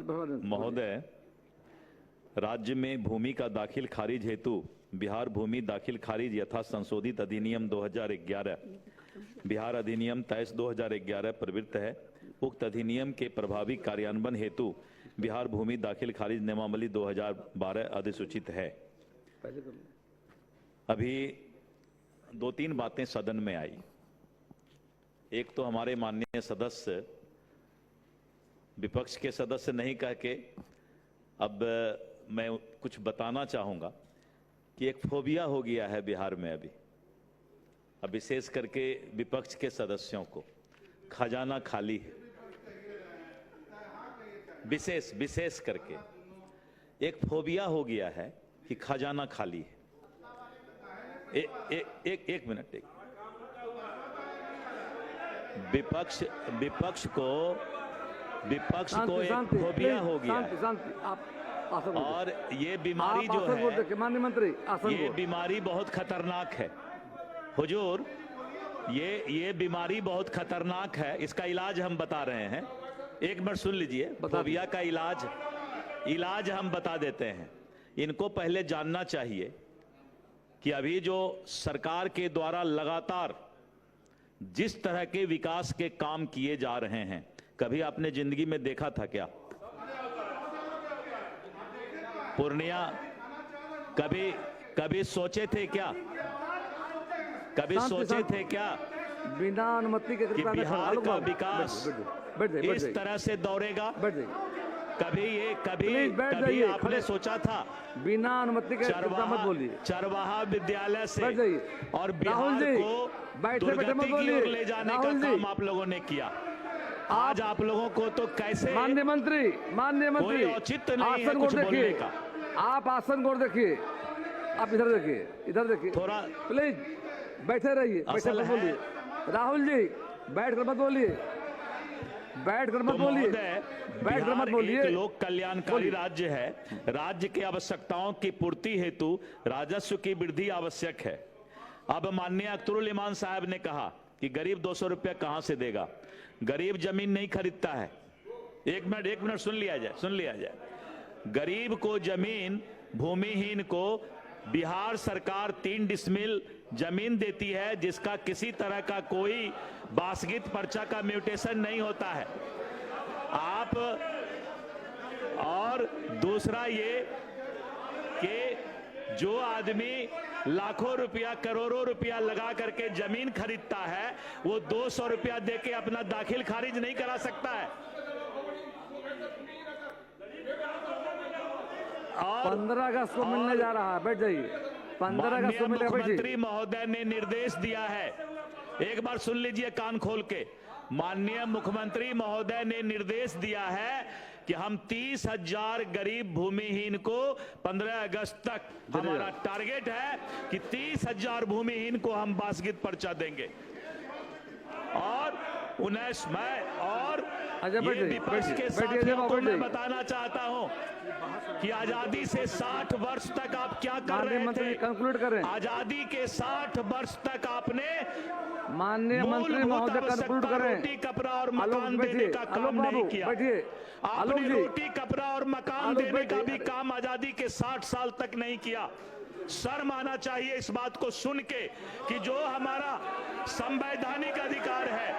महोदय, राज्य में भूमि का दाखिल खारिज हेतु बिहार भूमि दाखिल खारिज यथा संशोधित अधिनियम 2011 बिहार अधिनियम 23/2011 प्रवृत्त है। उक्त अधिनियम के प्रभावी कार्यान्वयन हेतु बिहार भूमि दाखिल खारिज नियमावली 2012 अधिसूचित है। अभी 2-3 बातें सदन में आई। एक तो हमारे माननीय सदस्य विपक्ष के सदस्य नहीं कह के अब मैं कुछ बताना चाहूंगा कि एक फोबिया हो गया है बिहार में अभी, अब विशेष करके विपक्ष के सदस्यों को, खजाना खाली है। विशेष करके एक फोबिया हो गया है कि खजाना खाली है। एक मिनट, विपक्ष को एक फोबिया हो गया है और ये बीमारी जो है, माननीय मंत्री, ये बीमारी बहुत खतरनाक है हुजूर। ये बीमारी बहुत खतरनाक है। इसका इलाज हम बता रहे हैं। एक मिनट सुन लीजिए। फोबिया का इलाज हम बता देते हैं। इनको पहले जानना चाहिए कि अभी जो सरकार के द्वारा लगातार जिस तरह के विकास के काम किए जा रहे हैं, कभी आपने जिंदगी में देखा था क्या? पूर्णिया कभी सोचे थे क्या? सोचे थे क्या बिना अनुमति के कि बिहार का विकास इस तरह से दौड़ेगा? कभी आपने सोचा था बिना अनुमति के चरवाहा विद्यालय से और बिहार को दुर्गति की ओर ले जाने का काम आप लोगों ने किया? आज आप लोगों को तो कैसे, माननीय मंत्री, कोई औचित्य नहीं है कुछ बोलने का। आप आसन को देखिए, आप इधर देखिए थोड़ा प्लीज बैठे रहिए, बैठे मत बोलिए। राहुल जी बैठ कर मत बोलिए, बैठ कर मत बोलिए। एक लोक कल्याणकारी राज्य है। राज्य की आवश्यकताओं की पूर्ति हेतु राजस्व की वृद्धि आवश्यक है। अब माननीय अख्तरुल इमान साहब ने कहा कि गरीब 200 रुपया कहां से देगा? गरीब जमीन नहीं खरीदता है। एक मिनट सुन लिया जाए। गरीब को जमीन, भूमिहीन को बिहार सरकार 3 डिसमिल जमीन देती है, जिसका किसी तरह का कोई बासगित पर्चा का म्यूटेशन नहीं होता है। आप और दूसरा ये कि जो आदमी लाखों रुपया, करोड़ों रुपया लगा करके जमीन खरीदता है, वो 200 रुपया देके अपना दाखिल खारिज नहीं करा सकता है। और 15 अगस्त को मिलने जा रहा है, बैठ जाइए। 15 अगस्त को मिलेगा, मुख्यमंत्री महोदय ने निर्देश दिया है। एक बार सुन लीजिए कान खोल के। माननीय मुख्यमंत्री महोदय ने निर्देश दिया है कि हम 30,000 गरीब भूमिहीन को 15 अगस्त तक, हमारा टारगेट है कि 30,000 भूमिहीन को हम बासगित पर्चा देंगे। और 19 मई और विपक्ष के साथियों को मैं बताना चाहता हूं कि आजादी से 60 वर्ष तक आप क्या कर रहे थे? कंक्लूड करें। आजादी के 60 वर्ष तक आपने माननीय मंत्री महोदय कंक्लूड करें। रोटी, कपड़ा और मकान देने का काम नहीं किया। आपने रोटी, कपड़ा और मकान देने का भी काम आजादी के 60 साल तक नहीं किया। शर्म आना चाहिए इस बात को सुन के कि जो हमारा संवैधानिक अधिकार है,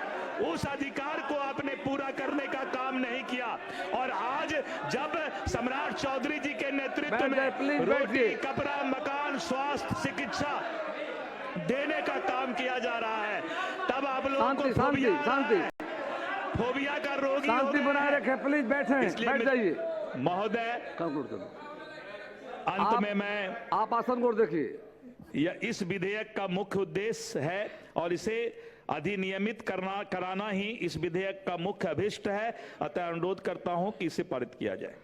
उस अधिकार को आपने पूरा करने का काम नहीं किया। और आज जब सम्राट चौधरी जी के नेतृत्व में रोटी, कपड़ा, मकान, स्वास्थ्य, शिक्षा देने का काम किया जा रहा है, तब आप लोगों को फोबिया का रोगी शांति बनाए रखें। प्लीज बैठ जाइए। महोदय, कंक्लूड करो। अंत में मैं, आप आसन को देखिए। इस विधेयक का मुख्य उद्देश्य है और इसे अधिनियमित कराना ही इस विधेयक का मुख्य अभिष्ट है। अतः अनुरोध करता हूं कि इसे पारित किया जाए।